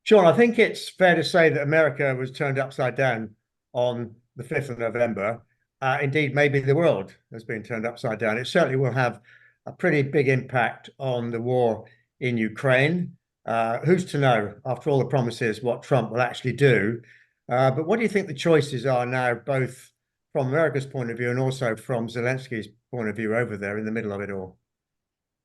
Sean, I think it's fair to say that America was turned upside down on the 5th of November. Indeed, maybe the world has been turned upside down. It certainly will have a pretty big impact on the war in Ukraine. Who's to know, after all the promises, what Trump will actually do? But what do you think the choices are now, both from America's point of view and also from Zelensky's point of view over there in the middle of it all?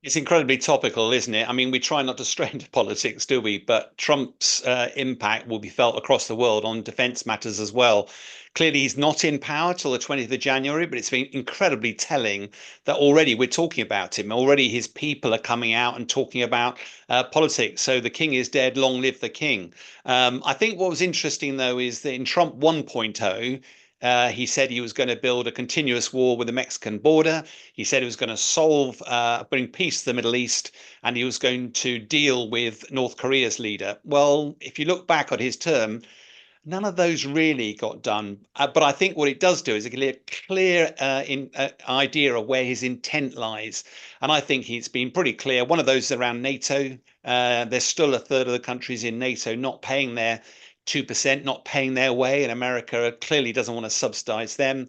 It's incredibly topical, isn't it? I mean, we try not to stray into politics, do we? But Trump's impact will be felt across the world on defense matters as well. Clearly, he's not in power till the 20th of January, but it's been incredibly telling that already we're talking about him. Already his people are coming out and talking about politics. So the king is dead, long live the king. I think what was interesting, though, is that in Trump 1.0, he said he was going to build a continuous wall with the Mexican border. He said he was going to bring peace to the Middle East, and he was going to deal with North Korea's leader. Well, if you look back at his term, none of those really got done. But I think what it does do is it gives a clear idea of where his intent lies. And I think he's been pretty clear. One of those is around NATO. There's still a third of the countries in NATO not paying their 2%, not paying their way, and America clearly doesn't want to subsidize them.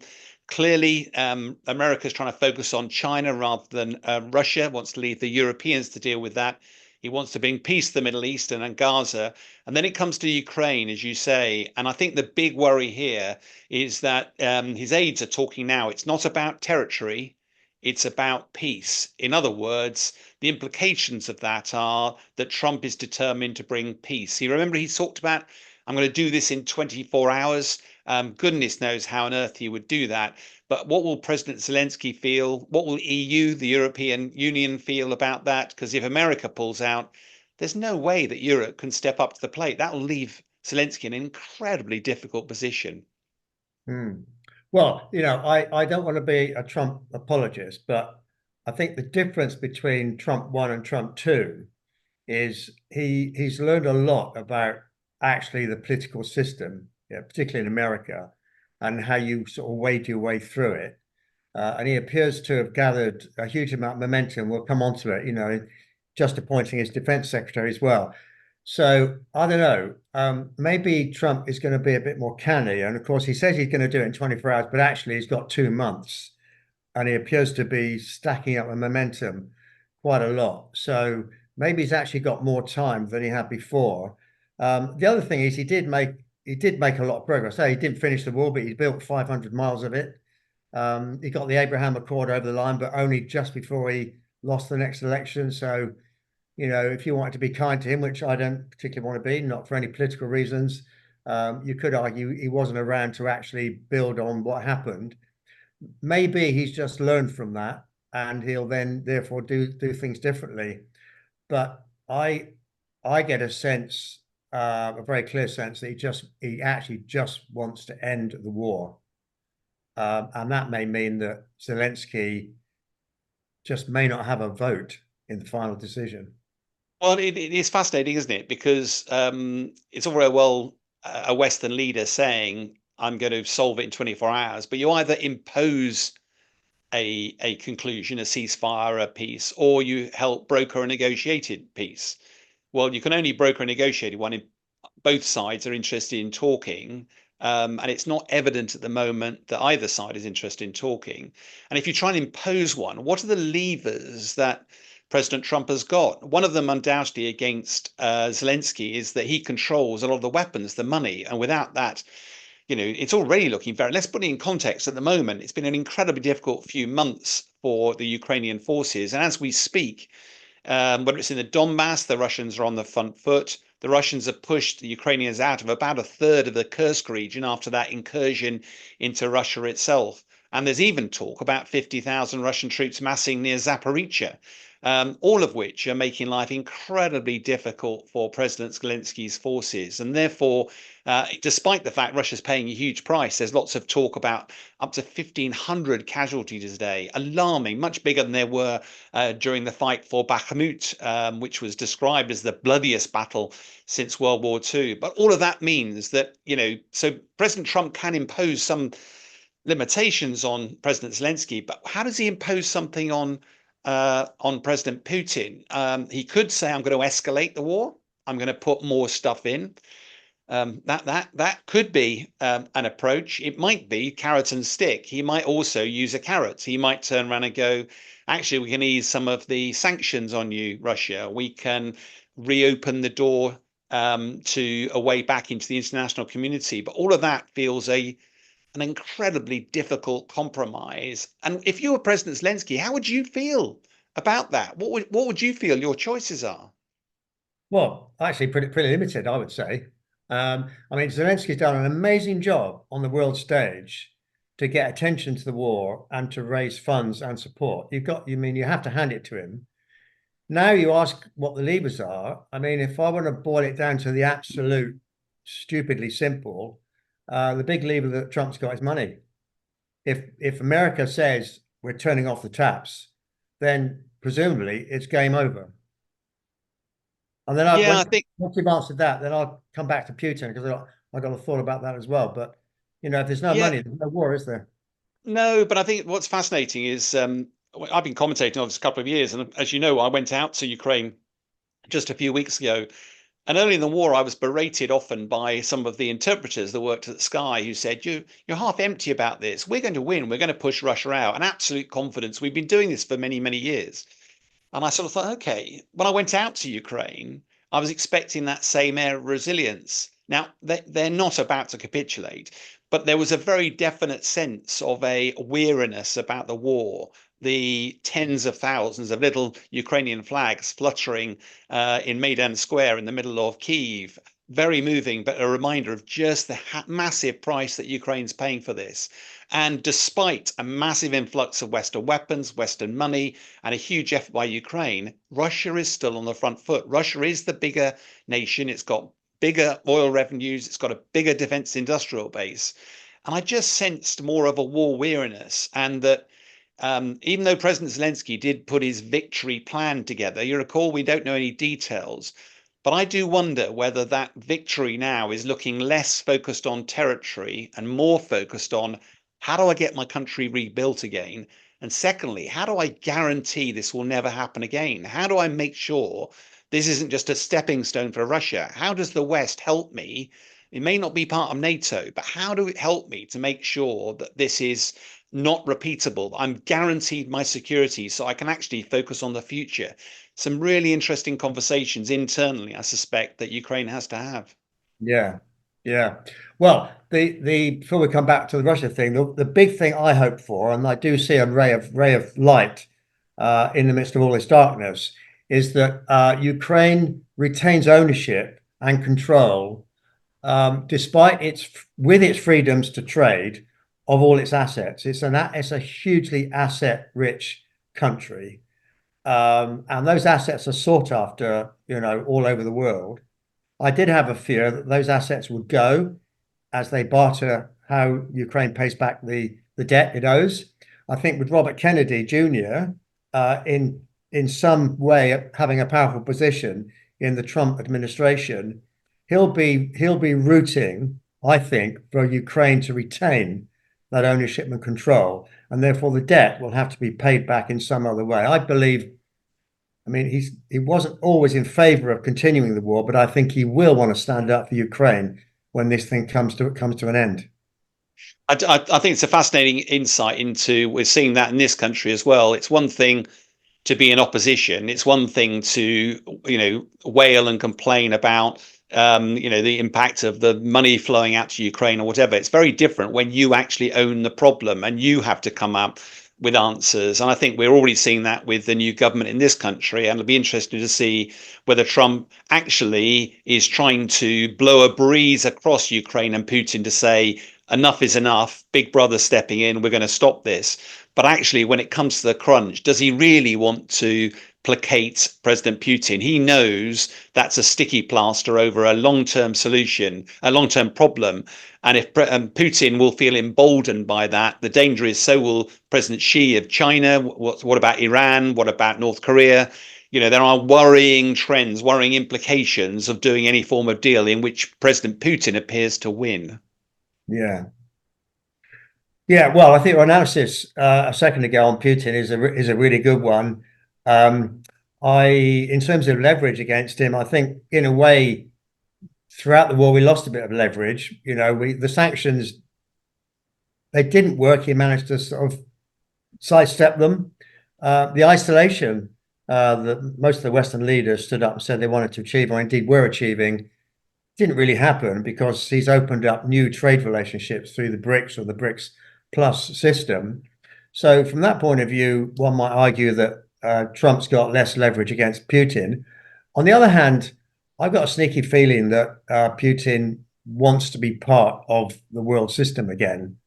Clearly, America is trying to focus on China rather than Russia, wants to leave the Europeans to deal with that. He wants to bring peace to the Middle East and Gaza. And then it comes to Ukraine, as you say. And I think the big worry here is that his aides are talking now. It's not about territory, it's about peace. In other words, the implications of that are that Trump is determined to bring peace. You remember he talked about, I'm going to do this in 24 hours. Goodness knows how on earth he would do that. But what will President Zelensky feel? What will EU, the European Union, feel about that? Because if America pulls out, there's no way that Europe can step up to the plate. That will leave Zelensky in an incredibly difficult position. Hmm. Well, I don't want to be a Trump apologist, but I think the difference between Trump 1 and Trump 2 is he's learned a lot about actually the political system, particularly in America, and how you sort of wade your way through it. And he appears to have gathered a huge amount of momentum. We'll come on to it, just appointing his defense secretary as well. So I don't know. Maybe Trump is going to be a bit more canny. And of course, he says he's going to do it in 24 hours, but actually he's got 2 months and he appears to be stacking up the momentum quite a lot. So maybe he's actually got more time than he had before. The other thing is he did make a lot of progress. So he didn't finish the wall, but he built 500 miles of it. He got the Abraham Accord over the line, but only just before he lost the next election. So, if you wanted to be kind to him, which I don't particularly want to be, not for any political reasons, you could argue he wasn't around to actually build on what happened. Maybe he's just learned from that and he'll then therefore do things differently. But I get a sense, a very clear sense that he actually just wants to end the war. And that may mean that Zelensky just may not have a vote in the final decision. Well, it is fascinating, isn't it? Because it's all very well a Western leader saying, I'm going to solve it in 24 hours, but you either impose a conclusion, a ceasefire, a peace, or you help broker a negotiated peace. Well, you can only broker a negotiated one if both sides are interested in talking. And it's not evident at the moment that either side is interested in talking. And if you try and impose one, what are the levers that President Trump has got? One of them, undoubtedly, against Zelensky is that he controls a lot of the weapons, the money. And without that, it's already looking very, let's put it in context at the moment. It's been an incredibly difficult few months for the Ukrainian forces. And as we speak, whether it's in the Donbass, the Russians are on the front foot. The Russians have pushed the Ukrainians out of about a third of the Kursk region after that incursion into Russia itself. And there's even talk about 50,000 Russian troops massing near Zaporizhia, all of which are making life incredibly difficult for President Zelensky's forces. And therefore, despite the fact Russia's paying a huge price, there's lots of talk about up to 1,500 casualties a day, alarming, much bigger than there were during the fight for Bakhmut, which was described as the bloodiest battle since World War II. But all of that means that, so President Trump can impose some limitations on President Zelensky, but how does he impose something on President Putin? He could say, I'm going to escalate the war. I'm going to put more stuff in. That could be an approach. It might be carrot and stick. He might also use a carrot. He might turn around and go, actually, we can ease some of the sanctions on you, Russia. We can reopen the door to a way back into the international community. But all of that feels an incredibly difficult compromise. And if you were President Zelensky, how would you feel about that? What would you feel your choices are? Well, actually, pretty limited, I would say. I mean, Zelensky's done an amazing job on the world stage to get attention to the war and to raise funds and support. You have to hand it to him. Now you ask what the levers are. I mean, if I want to boil it down to the absolute stupidly simple, the big lever that Trump's got is money. If America says we're turning off the taps, then presumably it's game over. And then Yeah, I think. once you've answered that, then I'll come back to Putin because I got a thought about that as well. But if there's no Yeah, money, there's no war, is there? no, but I think what's fascinating is I've been commentating on this a couple of years, and as you know, I went out to Ukraine just a few weeks ago. And early in the war, I was berated often by some of the interpreters that worked at Sky who said, you're half empty about this. We're going to win. We're going to push Russia out. And absolute confidence. We've been doing this for many, many years. And I sort of thought, okay, when I went out to Ukraine, I was expecting that same air of resilience. Now, they're not about to capitulate, but there was a very definite sense of a weariness about the war, the tens of thousands of little Ukrainian flags fluttering in Maidan Square in the middle of Kyiv. Very moving, but a reminder of just the massive price that Ukraine's paying for this. And despite a massive influx of Western weapons, Western money, and a huge effort by Ukraine, Russia is still on the front foot. Russia is the bigger nation. It's got bigger oil revenues. It's got a bigger defense industrial base. And I just sensed more of a war weariness, and that even though President Zelensky did put his victory plan together, you recall we don't know any details. But I do wonder whether that victory now is looking less focused on territory and more focused on how do I get my country rebuilt again? And secondly, how do I guarantee this will never happen again? How do I make sure this isn't just a stepping stone for Russia? How does the West help me? It may not be part of NATO, but how do it help me to make sure that this is not repeatable? I'm guaranteed my security so I can actually focus on the future. Some really interesting conversations internally, I suspect, that Ukraine has to have. Yeah, yeah. Well, the before we come back to the Russia thing, the big thing I hope for, and I do see a ray of light in the midst of all this darkness, is that Ukraine retains ownership and control, despite its freedoms to trade of all its assets. It's a hugely asset-rich country, and those assets are sought after, all over the world. I did have a fear that those assets would go as they barter how Ukraine pays back the debt it owes. I think with Robert Kennedy Jr. In some way having a powerful position in the Trump administration, he'll be rooting, I think, for Ukraine to retain that ownership and control, and therefore the debt will have to be paid back in some other way. I believe. I mean, he wasn't always in favor of continuing the war, but I think he will want to stand up for Ukraine when this thing comes to an end. I think it's a fascinating insight into, we're seeing that in this country as well. It's one thing to be in opposition. It's one thing to, wail and complain about, the impact of the money flowing out to Ukraine or whatever. It's very different when you actually own the problem and you have to come up with answers. And I think we're already seeing that with the new government in this country. And it'll be interesting to see whether Trump actually is trying to blow a breeze across Ukraine and Putin to say, enough is enough, Big Brother stepping in, we're going to stop this. But actually, when it comes to the crunch, does he really want to placate President Putin? He knows that's a sticky plaster over a long-term solution, a long-term problem. And if Putin will feel emboldened by that, the danger is so will President Xi of China. What about Iran? What about North Korea? There are worrying trends, worrying implications of doing any form of deal in which President Putin appears to win. Yeah. Yeah, well, I think your analysis a second ago on Putin is a really good one. in terms of leverage against him, I think in a way, throughout the war, we lost a bit of leverage. The sanctions, they didn't work. He managed to sort of sidestep them. The isolation that most of the Western leaders stood up and said they wanted to achieve, or indeed were achieving, didn't really happen because he's opened up new trade relationships through the BRICS or the BRICS Plus system. So from that point of view, one might argue that Trump's got less leverage against Putin. On the other hand, I've got a sneaky feeling that Putin wants to be part of the world system again.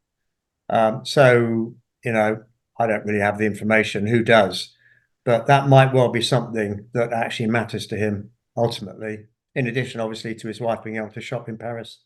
So, I don't really have the information. Who does? But that might well be something that actually matters to him ultimately, in addition, obviously, to his wife being able to shop in Paris.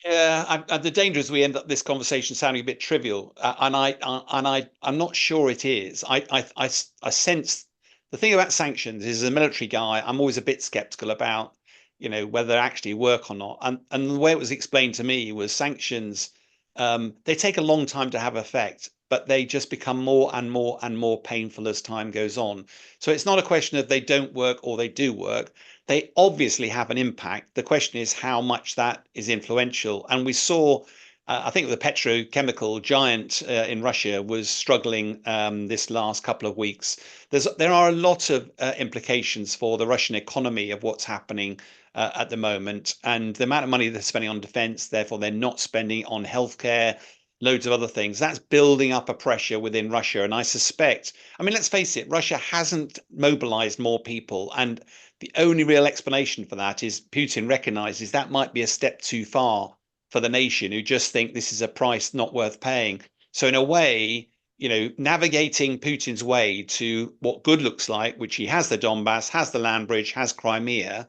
Yeah, the danger is we end up this conversation sounding a bit trivial, I'm not sure it is. I sense the thing about sanctions is, as a military guy, I'm always a bit skeptical about, whether they actually work or not. And the way it was explained to me was sanctions, they take a long time to have effect, but they just become more and more and more painful as time goes on. So it's not a question of they don't work or they do work. They obviously have an impact. The question is how much that is influential. And we saw, I think the petrochemical giant in Russia was struggling this last couple of weeks. There are a lot of implications for the Russian economy of what's happening at the moment, and the amount of money they're spending on defense, therefore they're not spending on healthcare, loads of other things. That's building up a pressure within Russia. And I suspect, I mean, let's face it, Russia hasn't mobilized more people. And the only real explanation for that is Putin recognizes that might be a step too far for the nation, who just think this is a price not worth paying. So in a way, navigating Putin's way to what good looks like, which he has the Donbass, has the land bridge, has Crimea,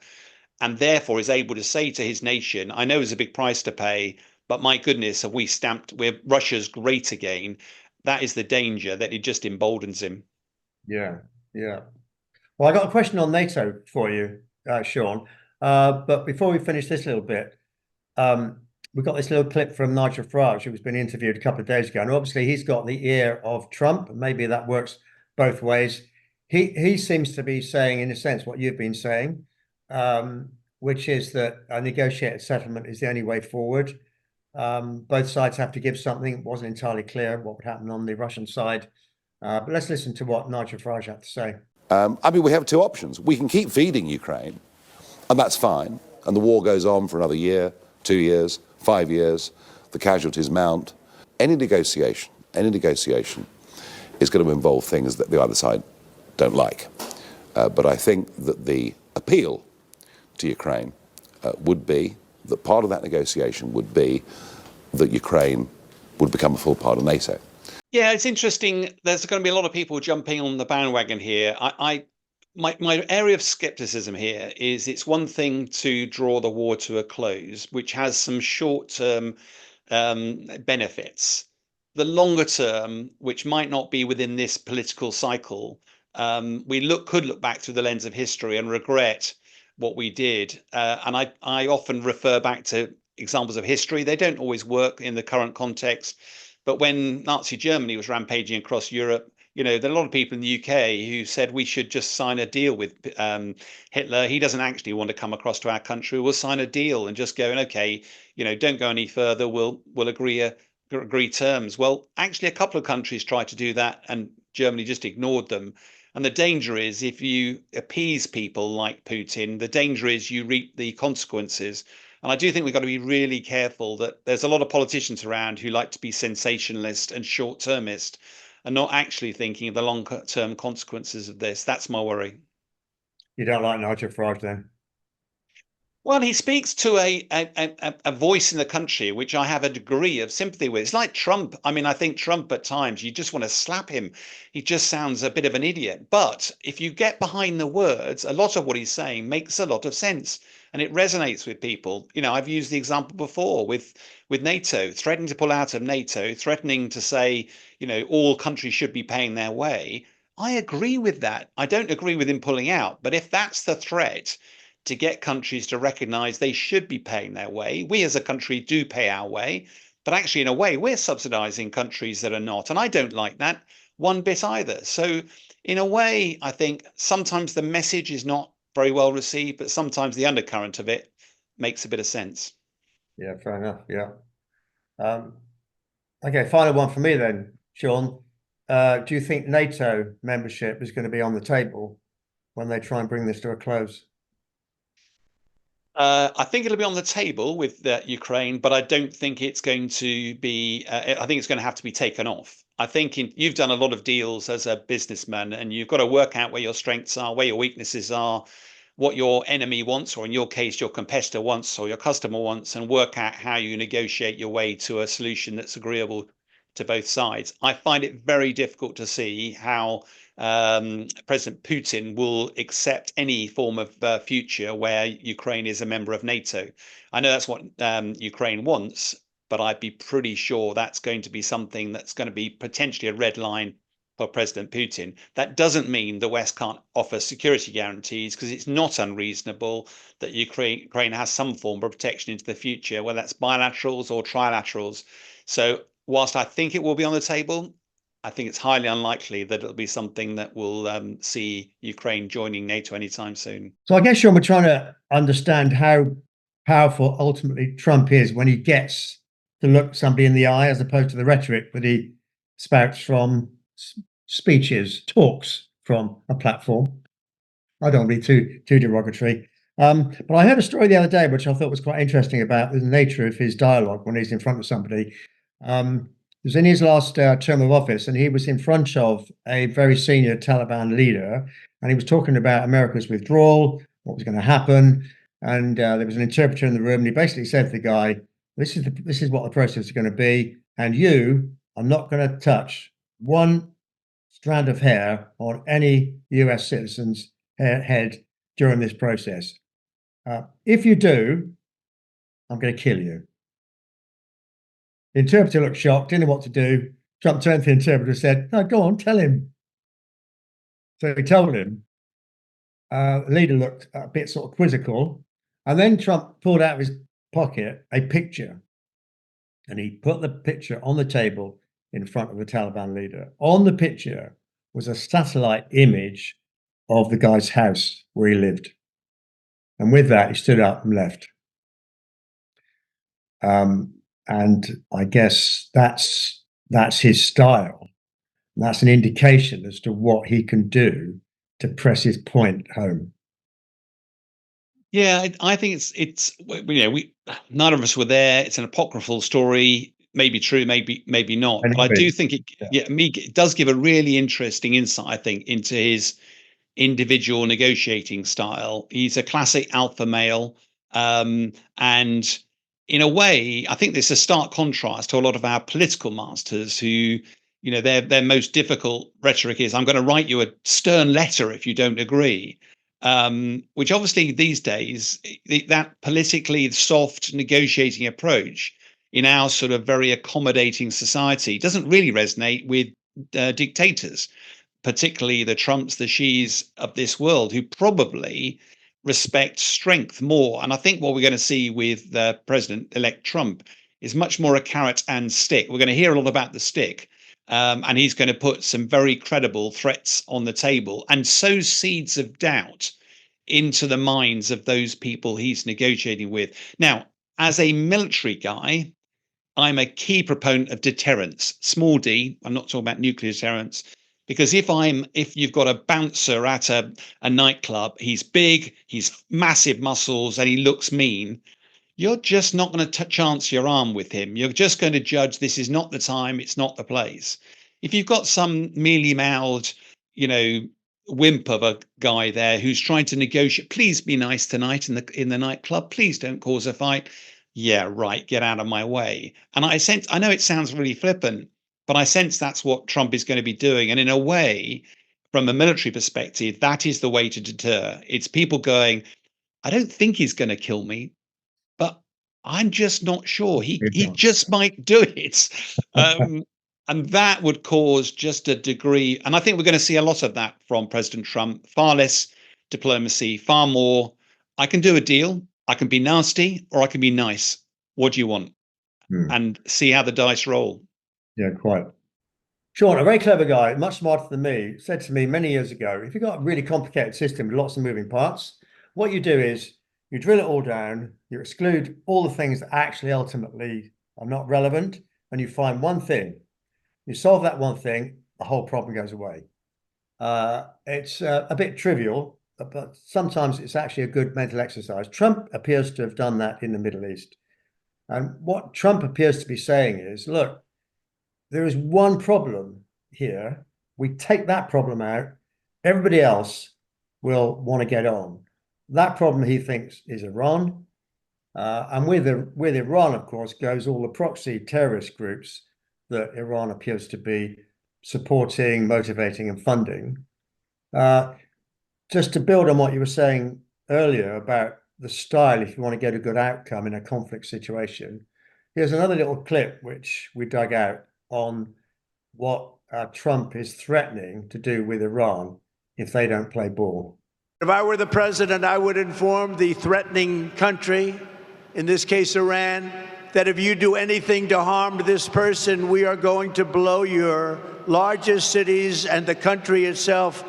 and therefore is able to say to his nation, I know it's a big price to pay, but my goodness, have we stamped, we're Russia's great again. That is the danger, that it just emboldens him. Yeah, yeah. Well, I got a question on NATO for you, Sean. But before we finish this little bit, we got this little clip from Nigel Farage, who was been interviewed a couple of days ago, and obviously he's got the ear of Trump. Maybe that works both ways. He seems to be saying, in a sense, what you've been saying, which is that a negotiated settlement is the only way forward. Both sides have to give something. It wasn't entirely clear what would happen on the Russian side. But let's listen to what Nigel Farage had to say. We have two options. We can keep feeding Ukraine, and that's fine. And the war goes on for another year, 2 years, 5 years. The casualties mount. Any negotiation is going to involve things that the other side don't like. But I think that the appeal to Ukraine would be that part of that negotiation would be that Ukraine would become a full part of NATO. Yeah, it's interesting. There's going to be a lot of people jumping on the bandwagon here. My area of skepticism here is it's one thing to draw the war to a close, which has some short-term benefits. The longer term, which might not be within this political cycle, could look back through the lens of history and regret what we did. And I often refer back to examples of history. They don't always work in the current context. But when Nazi Germany was rampaging across Europe, there are a lot of people in the UK who said we should just sign a deal with Hitler. He doesn't actually want to come across to our country. We'll sign a deal and just go, okay, don't go any further. We'll agree terms. Well, actually, a couple of countries tried to do that, and Germany just ignored them. And the danger is, if you appease people like Putin, the danger is you reap the consequences. And I do think we've got to be really careful that there's a lot of politicians around who like to be sensationalist and short-termist and not actually thinking of the long-term consequences of this. That's my worry. You don't like Nigel Farage then? Well, he speaks to a voice in the country, which I have a degree of sympathy with. It's like Trump. I mean, I think Trump at times, you just want to slap him. He just sounds a bit of an idiot. But if you get behind the words, a lot of what he's saying makes a lot of sense and it resonates with people. I've used the example before with NATO, threatening to pull out of NATO, threatening to say, all countries should be paying their way. I agree with that. I don't agree with him pulling out. But if that's the threat, to get countries to recognize they should be paying their way. We as a country do pay our way, but actually in a way we're subsidizing countries that are not. And I don't like that. one bit either. So in a way, I think sometimes the message is not very well received, but sometimes the undercurrent of it makes a bit of sense. Yeah, fair enough. Yeah. Okay, final one for me then, Sean. Do you think NATO membership is going to be on the table when they try and bring this to a close? I think it'll be on the table with Ukraine, but I don't think it's going to be. I think it's going to have to be taken off. I think you've done a lot of deals as a businessman, and you've got to work out where your strengths are, where your weaknesses are, what your enemy wants, or in your case, your competitor wants, or your customer wants, and work out how you negotiate your way to a solution that's agreeable to both sides. I find it very difficult to see how President Putin will accept any form of future where Ukraine is a member of NATO. I know that's what Ukraine wants, but I'd be pretty sure that's going to be something that's going to be potentially a red line for President Putin. That doesn't mean the West can't offer security guarantees, because it's not unreasonable that Ukraine has some form of protection into the future, whether that's bilaterals or trilaterals. So whilst I think it will be on the table, I think it's highly unlikely that it'll be something that will see Ukraine joining NATO anytime soon. So I guess, Sean, we're trying to understand how powerful ultimately Trump is when he gets to look somebody in the eye, as opposed to the rhetoric that he spouts from speeches, talks from a platform. I don't want to be too derogatory. But I heard a story the other day, which I thought was quite interesting, about the nature of his dialogue when he's in front of somebody. It was in his last term of office, and he was in front of a very senior Taliban leader, and he was talking about America's withdrawal, what was going to happen, and there was an interpreter in the room, and he basically said to the guy, "This is what the process is going to be, and you are not going to touch one strand of hair on any US citizen's head during this process. If you do, I'm going to kill you." The interpreter looked shocked, didn't know what to do. Trump turned to the interpreter and said, "No, go on, tell him." So he told him. The leader looked a bit sort of quizzical. And then Trump pulled out of his pocket a picture. And he put the picture on the table in front of the Taliban leader. On the picture was a satellite image of the guy's house where he lived. And with that, he stood up and left. And I guess that's his style. That's an indication as to what he can do to press his point home. Yeah, I think it's neither of us were there. It's an apocryphal story, maybe true, maybe not. But I do think it does give a really interesting insight, I think, into his individual negotiating style. He's a classic alpha male, and in a way, I think there's a stark contrast to a lot of our political masters who, their most difficult rhetoric is, "I'm going to write you a stern letter if you don't agree," which obviously these days, that politically soft negotiating approach in our sort of very accommodating society doesn't really resonate with dictators, particularly the Trumps, the Xis of this world, who probably respect strength more. And I think what we're going to see with President-elect Trump is much more a carrot and stick. We're going to hear a lot about the stick, and he's going to put some very credible threats on the table and sow seeds of doubt into the minds of those people he's negotiating with. Now, as a military guy, I'm a key proponent of deterrence, small d. I'm not talking about nuclear deterrence. Because if you've got a bouncer at a nightclub, he's big, he's massive muscles, and he looks mean, you're just not going to chance your arm with him. You're just going to judge this is not the time, it's not the place. If you've got some mealy-mouthed, wimp of a guy there who's trying to negotiate, "Please be nice tonight in the nightclub, please don't cause a fight." Yeah, right, get out of my way. And I know it sounds really flippant, but I sense that's what Trump is going to be doing. And in a way, from a military perspective, that is the way to deter. It's people going, "I don't think he's going to kill me, but I'm just not sure. He just might do it." And that would cause just a degree. And I think we're going to see a lot of that from President Trump. Far less diplomacy, far more, "I can do a deal. I can be nasty or I can be nice. What do you want?" And see how the dice roll. Yeah, quite. Sean, a very clever guy, much smarter than me, said to me many years ago, if you've got a really complicated system with lots of moving parts, what you do is you drill it all down, you exclude all the things that actually ultimately are not relevant, and you find one thing. You solve that one thing, the whole problem goes away. It's a bit trivial, but sometimes it's actually a good mental exercise. Trump appears to have done that in the Middle East. And what Trump appears to be saying is, look, there is one problem here. We take that problem out, everybody else will want to get on. That problem, he thinks, is Iran. And with Iran, of course, goes all the proxy terrorist groups that Iran appears to be supporting, motivating, and funding. Just to build on what you were saying earlier about the style, if you want to get a good outcome in a conflict situation, here's another little clip which we dug out on what Trump is threatening to do with Iran if they don't play ball. If I were the president, I would inform the threatening country, in this case Iran, that if you do anything to harm this person, we are going to blow your largest cities and the country itself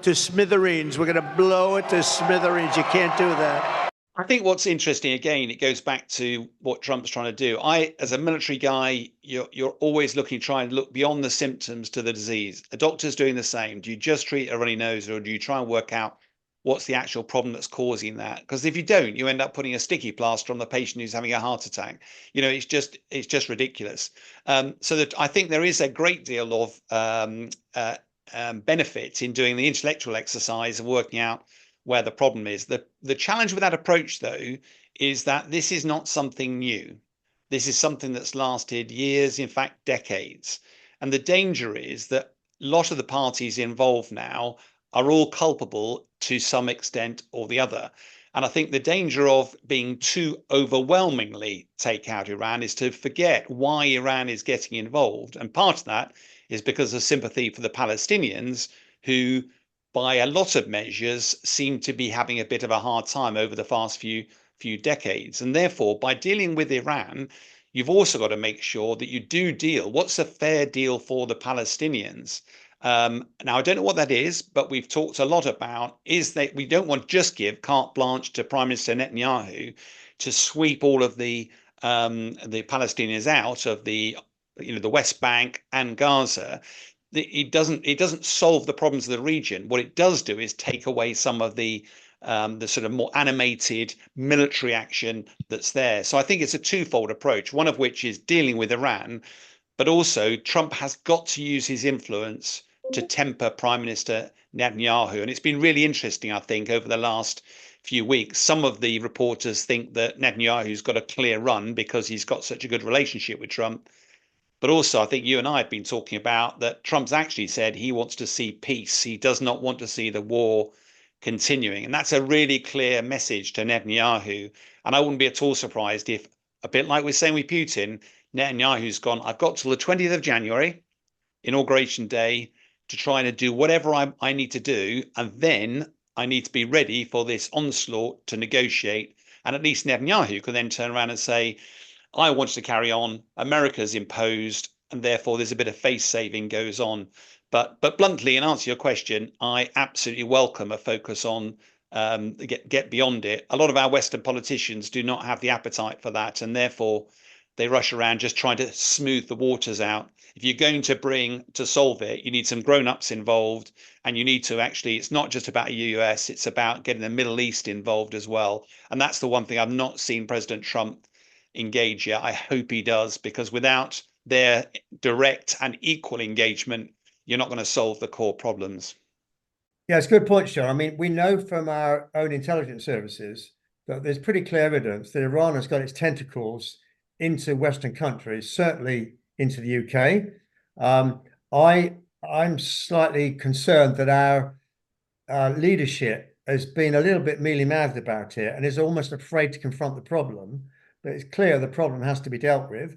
to smithereens. We're going to blow it to smithereens. You can't do that. I think what's interesting, again, it goes back to what Trump's trying to do. As a military guy, you're always trying to look beyond the symptoms to the disease. A doctor's doing the same. Do you just treat a runny nose, or do you try and work out what's the actual problem that's causing that? Because if you don't, you end up putting a sticky plaster on the patient who's having a heart attack. It's just ridiculous. So that I think there is a great deal of benefit in doing the intellectual exercise of working out where the problem is. The challenge with that approach, though, is that this is not something new. This is something that's lasted years, in fact, decades. And the danger is that a lot of the parties involved now are all culpable to some extent or the other. And I think the danger of being too overwhelmingly take out Iran is to forget why Iran is getting involved. And part of that is because of sympathy for the Palestinians, who, by a lot of measures, seem to be having a bit of a hard time over the past few decades. And therefore, by dealing with Iran, you've also got to make sure that you do deal. What's a fair deal for the Palestinians? Now, I don't know what that is, but we've talked a lot about is that we don't want to just give carte blanche to Prime Minister Netanyahu to sweep all of the Palestinians out of the West Bank and Gaza. It doesn't solve the problems of the region. What it does do is take away some of the sort of more animated military action that's there. So I think it's a twofold approach, one of which is dealing with Iran, but also Trump has got to use his influence to temper Prime Minister Netanyahu. And it's been really interesting, I think, over the last few weeks. Some of the reporters think that Netanyahu's got a clear run because he's got such a good relationship with Trump. But also, I think you and I have been talking about that Trump's actually said he wants to see peace. He does not want to see the war continuing. And that's a really clear message to Netanyahu. And I wouldn't be at all surprised if, a bit like we're saying with Putin, Netanyahu's gone, I've got till the 20th of January, Inauguration Day, to try and do whatever I need to do. And then I need to be ready for this onslaught to negotiate. And at least Netanyahu can then turn around and say, I want to carry on. America's imposed, and therefore there's a bit of face saving goes on. But bluntly, in answer to your question, I absolutely welcome a focus on get beyond it. A lot of our Western politicians do not have the appetite for that, and therefore they rush around just trying to smooth the waters out. If you're going to solve it, you need some grown-ups involved, and you need to actually, it's not just about the US, it's about getting the Middle East involved as well. And that's the one thing I've not seen President Trump engage yet. I hope he does, because without their direct and equal engagement, you're not going to solve the core problems. Yeah, it's a good point, Sean. I mean, we know from our own intelligence services that there's pretty clear evidence that Iran has got its tentacles into Western countries, certainly into the UK. I'm slightly concerned that our leadership has been a little bit mealy-mouthed about it and is almost afraid to confront the problem. But it's clear the problem has to be dealt with.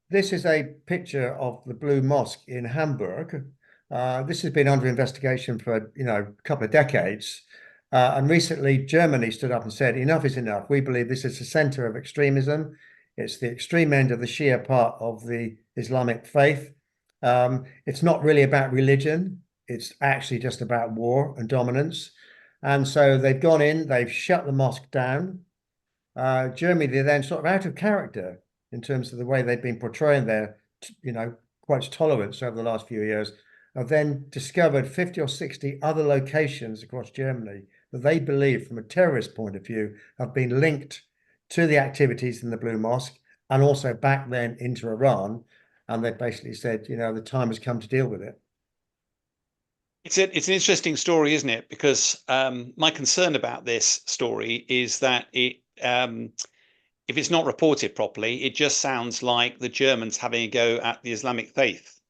This is a picture of the Blue Mosque in Hamburg. This has been under investigation for a couple of decades. And recently, Germany stood up and said, enough is enough. We believe this is the center of extremism. It's the extreme end of the Shia part of the Islamic faith. It's not really about religion. It's actually just about war and dominance. And so they've gone in, they've shut the mosque down. Germany, they're then sort of out of character in terms of the way they've been portraying their, quite tolerance over the last few years, have then discovered 50 or 60 other locations across Germany that they believe, from a terrorist point of view, have been linked to the activities in the Blue Mosque and also back then into Iran. And they basically said, the time has come to deal with it. It's an interesting story, isn't it? Because my concern about this story is that if it's not reported properly, it just sounds like the Germans having a go at the Islamic faith,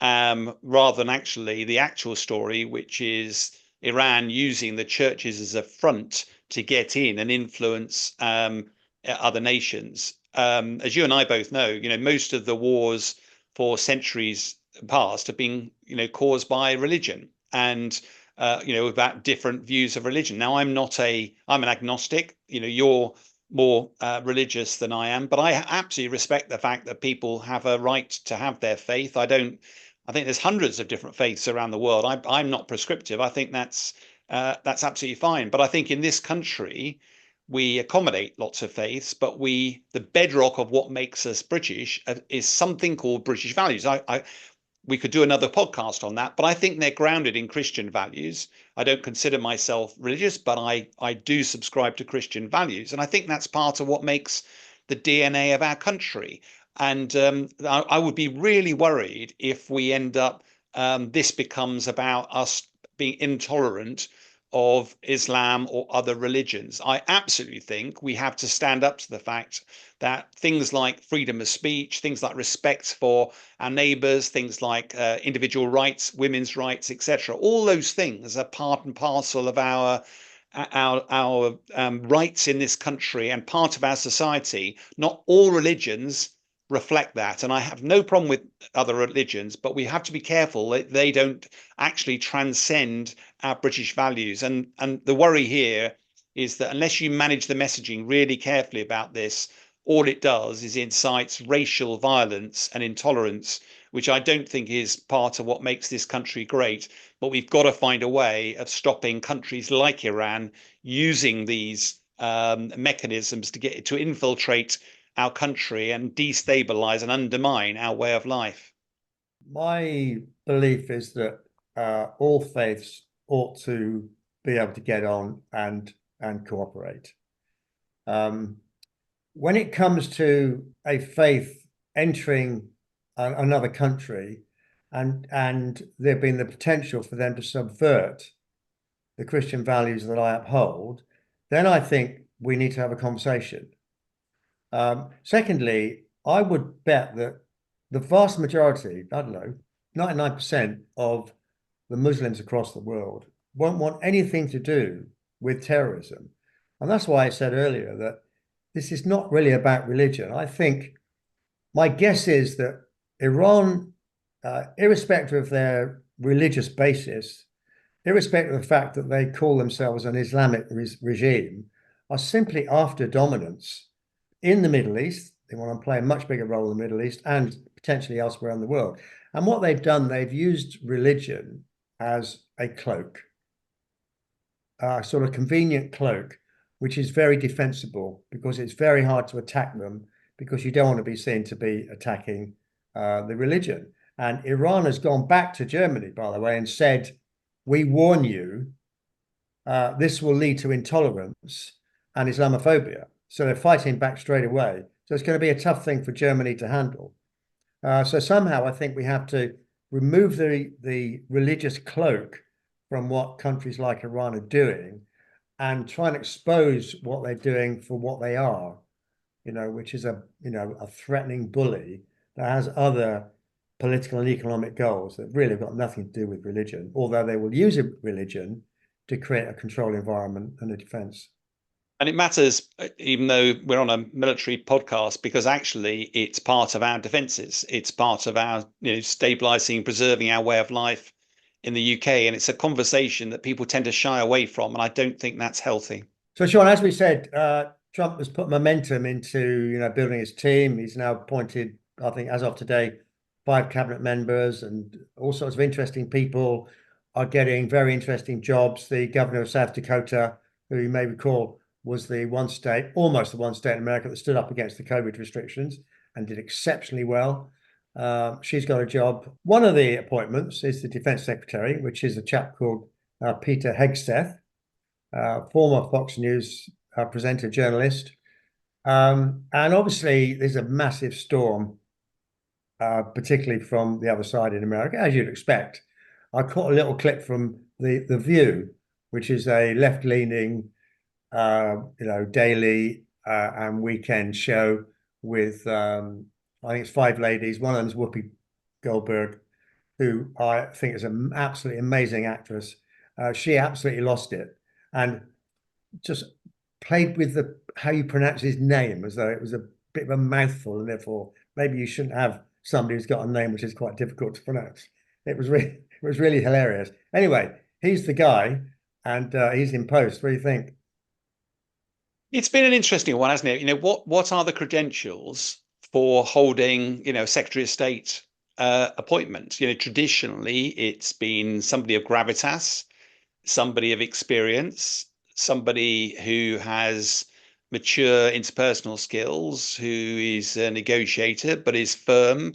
rather than actually the actual story, which is Iran using the churches as a front to get in and influence other nations. As you and I both know, most of the wars for centuries past have been, caused by religion and, about different views of religion. Now, I'm an agnostic. You're more religious than I am, but I absolutely respect the fact that people have a right to have their faith. I think there's hundreds of different faiths around the world. I'm not prescriptive. I think that's absolutely fine. But I think in this country, we accommodate lots of faiths, but the bedrock of what makes us British is something called British values. We could do another podcast on that, but I think they're grounded in Christian values. I don't consider myself religious, but I do subscribe to Christian values. And I think that's part of what makes the DNA of our country. And I would be really worried if we end up, this becomes about us being intolerant of Islam or other religions. I absolutely think we have to stand up to the fact that things like freedom of speech, things like respect for our neighbors, things like individual rights, women's rights, etc., all those things are part and parcel of our rights in this country and part of our society. Not all religions reflect that, and I have no problem with other religions, but we have to be careful that they don't actually transcend our British values. And the worry here is that unless you manage the messaging really carefully about this, all it does is incites racial violence and intolerance, which I don't think is part of what makes this country great. But we've got to find a way of stopping countries like Iran using these mechanisms to infiltrate our country and destabilize and undermine our way of life. My belief is that all faiths ought to be able to get on and cooperate. When it comes to a faith entering another country and there being the potential for them to subvert the Christian values that I uphold, then I think we need to have a conversation. Secondly, I would bet that the vast majority, I don't know, 99% of the Muslims across the world won't want anything to do with terrorism. And that's why I said earlier that this is not really about religion. I think my guess is that Iran, irrespective of their religious basis, irrespective of the fact that they call themselves an Islamic regime, are simply after dominance in the Middle East. They want to play a much bigger role in the Middle East and potentially elsewhere in the world. And what they've done, they've used religion as a cloak, a sort of convenient cloak, which is very defensible because it's very hard to attack them because you don't want to be seen to be attacking the religion. And Iran has gone back to Germany, by the way, and said, we warn you, this will lead to intolerance and Islamophobia. So they're fighting back straight away. So it's going to be a tough thing for Germany to handle. So somehow I think we have to remove the religious cloak from what countries like Iran are doing and try and expose what they're doing for what they are, which is a threatening bully that has other political and economic goals that really have got nothing to do with religion, although they will use religion to create a controlled environment and a defense. And it matters, even though we're on a military podcast, because actually it's part of our defenses. It's part of our, stabilizing, preserving our way of life in the UK. And it's a conversation that people tend to shy away from. And I don't think that's healthy. So, Sean, as we said, Trump has put momentum into, building his team. He's now appointed, I think, as of today, 5 cabinet members, and all sorts of interesting people are getting very interesting jobs. The governor of South Dakota, who you may recall was the one state, almost the one state in America that stood up against the COVID restrictions and did exceptionally well. She's got a job. One of the appointments is the defense secretary, which is a chap called Peter Hegseth, former Fox News presenter, journalist. And obviously there's a massive storm, particularly from the other side in America, as you'd expect. I caught a little clip from the View, which is a left-leaning, daily and weekend show with, I think it's 5 ladies. One of them is Whoopi Goldberg, who I think is an absolutely amazing actress. She absolutely lost it and just played with how you pronounce his name as though it was a bit of a mouthful, and therefore maybe you shouldn't have somebody who's got a name which is quite difficult to pronounce. It was really hilarious. Anyway, he's the guy, and he's in post. What do you think? It's been an interesting one, hasn't it? What are the credentials for holding, Secretary of State appointments? Traditionally, it's been somebody of gravitas, somebody of experience, somebody who has mature interpersonal skills, who is a negotiator but is firm,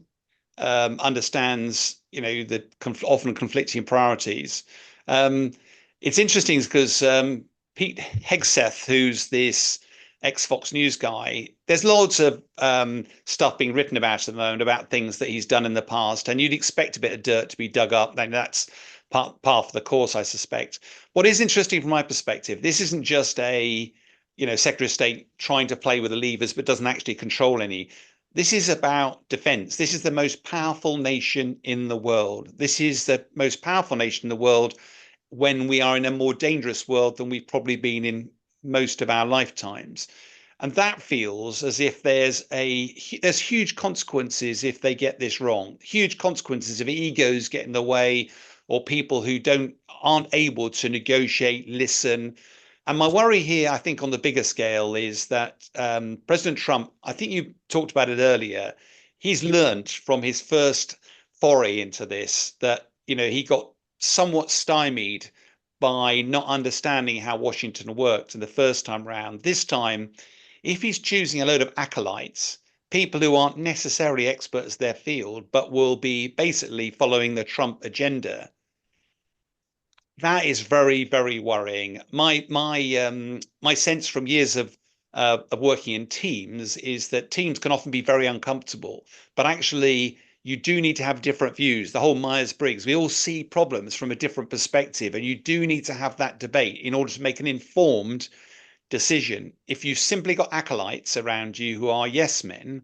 understands, the often conflicting priorities. It's interesting because Pete Hegseth, who's this ex-Fox News guy, there's loads of stuff being written about at the moment about things that he's done in the past, and you'd expect a bit of dirt to be dug up. And that's part of the course, I suspect. What is interesting from my perspective, this isn't just a Secretary of State trying to play with the levers but doesn't actually control any. This is about defense. This is the most powerful nation in the world. This is the most powerful nation in the world when we are in a more dangerous world than we've probably been in most of our lifetimes. And that feels as if there's huge consequences if they get this wrong, huge consequences if egos get in the way, or people who aren't able to negotiate, listen. And my worry here, I think, on the bigger scale is that President Trump, I think you talked about it earlier, he's learned from his first foray into this that, he got somewhat stymied by not understanding how Washington worked in the first time round. This time, if he's choosing a load of acolytes, people who aren't necessarily experts in their field, but will be basically following the Trump agenda, that is very, very worrying. My sense from years of working in teams is that teams can often be very uncomfortable, but actually you do need to have different views. The whole Myers-Briggs, we all see problems from a different perspective, and you do need to have that debate in order to make an informed decision. If you've simply got acolytes around you who are yes men,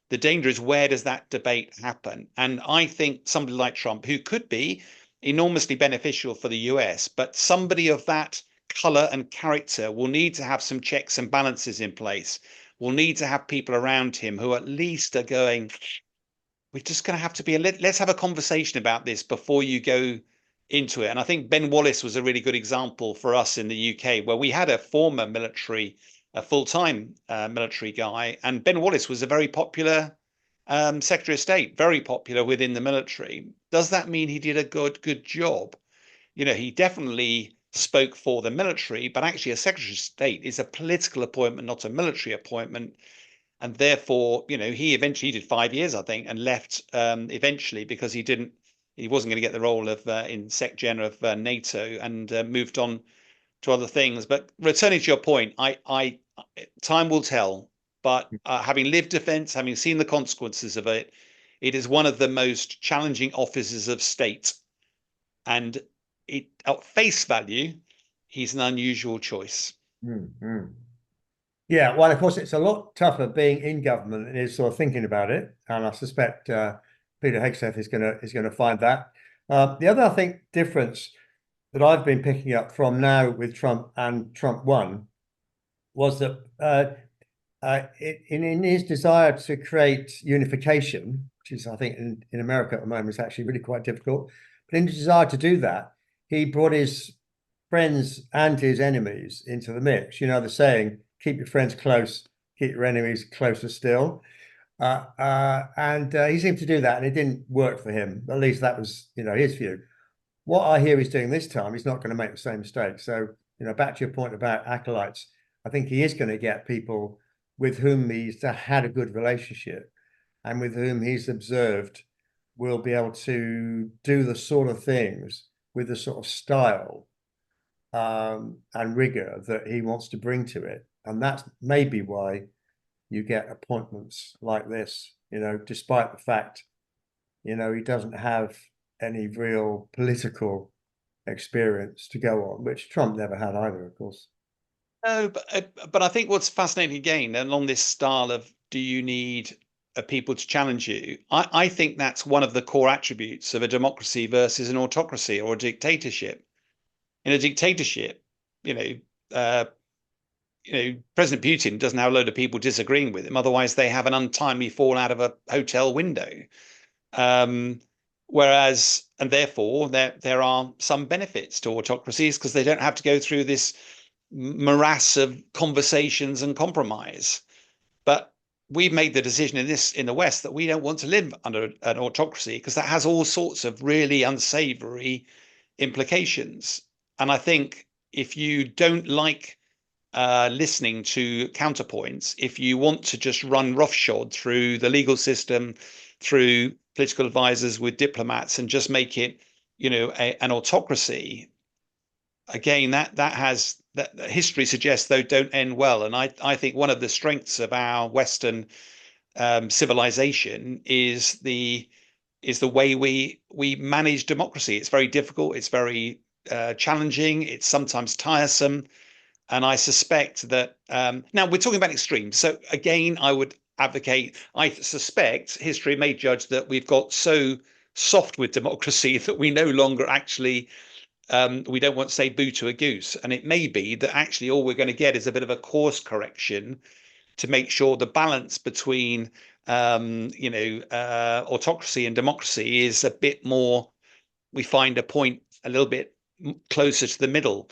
the danger is, where does that debate happen? And I think somebody like Trump, who could be enormously beneficial for the US, but somebody of that color and character will need to have some checks and balances in place. We'll need to have people around him who at least are going, we're just going to have to be let's have a conversation about this before you go into it. And I think Ben Wallace was a really good example for us in the UK, where we had a former military, a full-time military guy, and Ben Wallace was a very popular Secretary of State, very popular within the military. Does that mean he did a good job? He definitely spoke for the military, but actually a Secretary of State is a political appointment, not a military appointment. And therefore, he eventually did 5 years, I think, and left eventually because he wasn't going to get the role of in Sec Gen of NATO, and moved on to other things. But returning to your point, time will tell. But having lived defense, having seen the consequences of it, it is one of the most challenging offices of state. And at face value, he's an unusual choice. Mm-hmm. Yeah, well, of course, it's a lot tougher being in government than it is sort of thinking about it. And I suspect Peter Hegseth is going to find that. The other, I think, difference that I've been picking up from now with Trump and Trump 1 was that in his desire to create unification, which is, I think, in America at the moment, is actually really quite difficult. But in his desire to do that, he brought his friends and his enemies into the mix. The saying, keep your friends close, keep your enemies closer still. And he seemed to do that, and it didn't work for him. At least that was, his view. What I hear he's doing this time, he's not going to make the same mistake. So, back to your point about acolytes, I think he is going to get people with whom he's had a good relationship and with whom he's observed will be able to do the sort of things with the sort of style and rigor that he wants to bring to it. And that's maybe why you get appointments like this, despite the fact, he doesn't have any real political experience to go on, which Trump never had either, of course. No, but I think what's fascinating again, along this style of, do you need people to challenge you? I think that's one of the core attributes of a democracy versus an autocracy or a dictatorship. In a dictatorship, President Putin doesn't have a load of people disagreeing with him. Otherwise, they have an untimely fall out of a hotel window. Whereas, and therefore, there are some benefits to autocracies because they don't have to go through this morass of conversations and compromise. But we've made the decision in the West that we don't want to live under an autocracy because that has all sorts of really unsavory implications. And I think if you don't like listening to counterpoints, if you want to just run roughshod through the legal system, through political advisors with diplomats, and just make it, an autocracy, again, that history suggests those don't end well. And I think one of the strengths of our Western civilization is the way we manage democracy. It's very difficult. It's very challenging. It's sometimes tiresome. And I suspect that now we're talking about extremes. So again, I would advocate, I suspect history may judge that we've got so soft with democracy that we no longer actually, we don't want to say boo to a goose. And it may be that actually all we're going to get is a bit of a course correction to make sure the balance between, autocracy and democracy is a bit more, we find a point a little bit closer to the middle.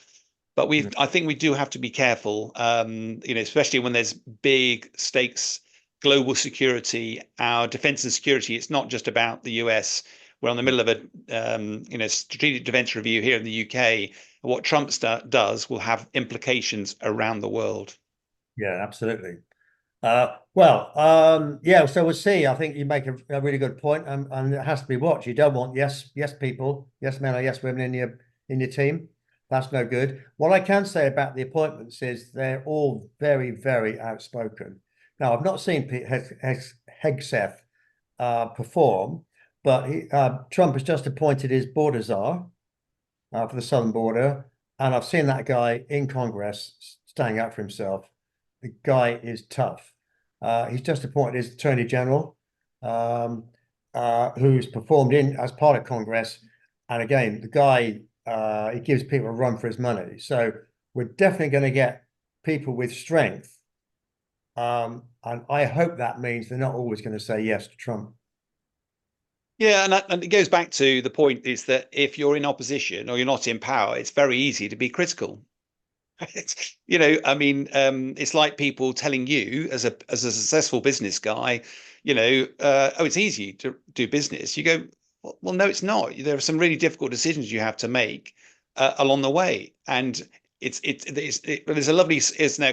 But I think we do have to be careful, especially when there's big stakes, global security, our defense and security. It's not just about the US. We're in the middle of a, strategic defense review here in the UK. What Trump does will have implications around the world. Yeah, absolutely. So we'll see. I think you make a really good point, and it has to be watched. You don't want yes people, yes men or yes women in your team. That's no good. What I can say about the appointments is they're all very, very outspoken. Now, I've not seen Pete Hegseth perform, but Trump has just appointed his border czar for the southern border, and I've seen that guy in Congress standing up for himself. The guy is tough. He's just appointed his attorney general, who's performed as part of Congress, and again, the guy. He gives people a run for his money. So we're definitely going to get people with strength. And I hope that means they're not always going to say yes to Trump. Yeah, and it goes back to the point is that if you're in opposition or you're not in power, it's very easy to be critical. It's like people telling you as a successful business guy, it's easy to do business. You go, well, no, it's not. There are some really difficult decisions you have to make along the way. And there's a lovely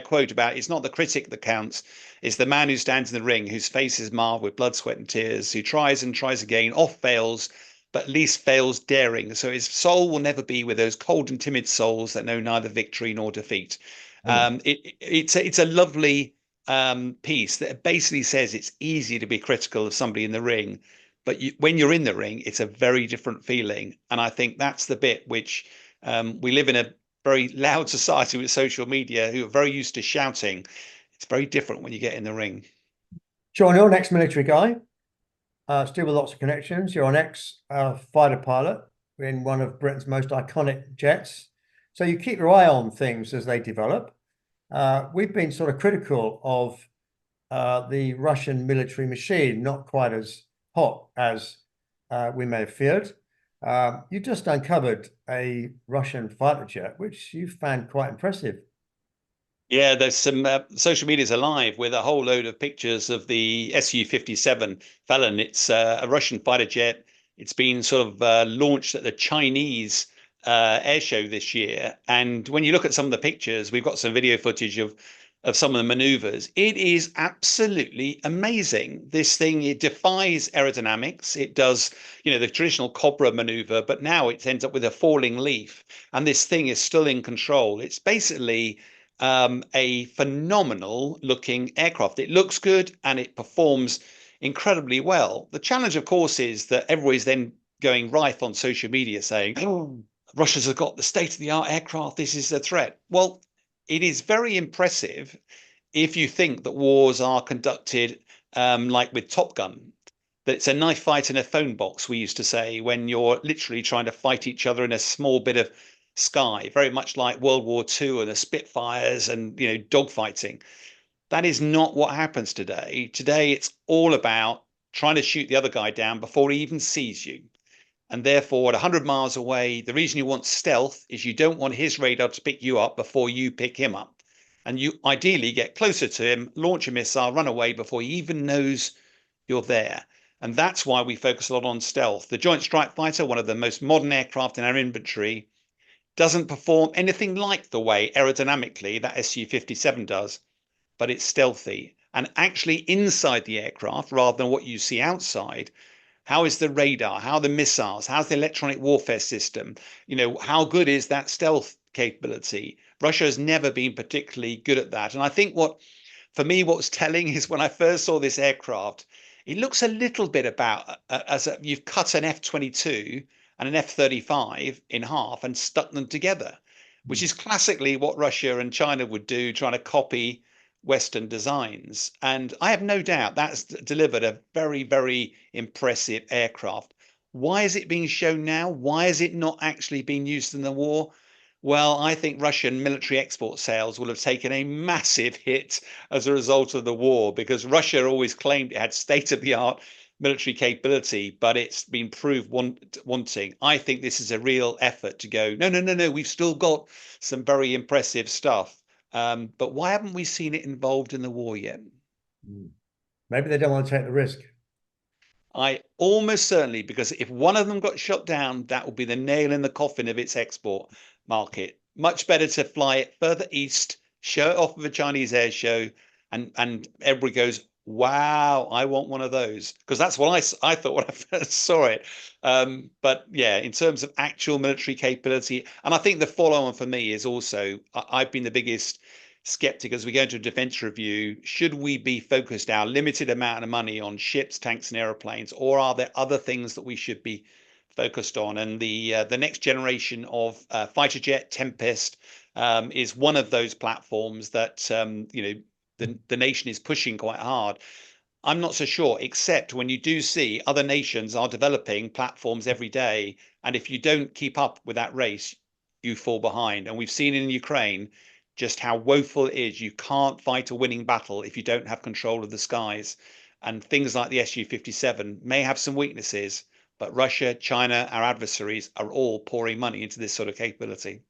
quote about it's not the critic that counts. It's the man who stands in the ring, whose face is marred with blood, sweat and tears, who tries and tries again, oft fails, but at least fails daring. So his soul will never be with those cold and timid souls that know neither victory nor defeat. It's a lovely piece that basically says it's easy to be critical of somebody in the ring. But when you're in the ring, it's a very different feeling. And I think that's the bit which we live in a very loud society with social media who are very used to shouting. It's very different when you get in the ring. Sean, you're an ex-military guy, still with lots of connections. You're an ex-fighter pilot in one of Britain's most iconic jets. So you keep your eye on things as they develop. We've been sort of critical of the Russian military machine, not quite as hot as we may have feared. You just uncovered a Russian fighter jet, which you found quite impressive. Yeah, there's some social media's alive with a whole load of pictures of the Su-57 Felon. It's a Russian fighter jet. It's been sort of launched at the Chinese air show this year. And when you look at some of the pictures, we've got some video footage of some of the maneuvers. It is absolutely amazing. This thing, it defies aerodynamics. It does, the traditional Cobra maneuver, but now it ends up with a falling leaf. And this thing is still in control. It's basically a phenomenal looking aircraft. It looks good and it performs incredibly well. The challenge, of course, is that everybody's then going rife on social media saying, oh, Russia's got the state of the art aircraft. This is a threat. Well, it is very impressive if you think that wars are conducted like with Top Gun. That it's a knife fight in a phone box, we used to say, when you're literally trying to fight each other in a small bit of sky, very much like World War II and the Spitfires and dogfighting. That is not what happens today. Today, it's all about trying to shoot the other guy down before he even sees you. And therefore, at 100 miles away, the reason you want stealth is you don't want his radar to pick you up before you pick him up. And you ideally get closer to him, launch a missile, run away before he even knows you're there. And that's why we focus a lot on stealth. The Joint Strike Fighter, one of the most modern aircraft in our inventory, doesn't perform anything like the way aerodynamically that Su-57 does, but it's stealthy. And actually inside the aircraft, rather than what you see outside, how is the radar? How are the missiles? How's the electronic warfare system? How good is that stealth capability? Russia has never been particularly good at that. And I think for me, what's telling is when I first saw this aircraft, it looks a little bit about you've cut an F-22 and an F-35 in half and stuck them together, which is classically what Russia and China would do, trying to copy Western designs. And I have no doubt that's delivered a very, very impressive aircraft. Why is it being shown now? Why is it not actually being used in the war? Well, I think Russian military export sales will have taken a massive hit as a result of the war, because Russia always claimed it had state-of-the-art military capability, but it's been proved wanting. I think this is a real effort to go, no, no, no, no, we've still got some very impressive stuff. But why haven't we seen it involved in the war yet? Maybe they don't want to take the risk. I almost certainly, because if one of them got shot down, that would be the nail in the coffin of its export market. Much better to fly it further east, show it off of a Chinese air show, and everybody goes, wow, I want one of those. Because that's what I thought when I first saw it. But yeah, in terms of actual military capability, and I think the follow-on for me is also, I've been the biggest skeptic as we go into a defense review. Should we be focused our limited amount of money on ships, tanks, and airplanes, or are there other things that we should be focused on? And the next generation of fighter jet, Tempest, is one of those platforms that the nation is pushing quite hard. I'm not so sure, except when you do see other nations are developing platforms every day, and if you don't keep up with that race, you fall behind. And we've seen in Ukraine just how woeful it is. You can't fight a winning battle if you don't have control of the skies. And things like the Su-57 may have some weaknesses, but Russia, China, our adversaries are all pouring money into this sort of capability.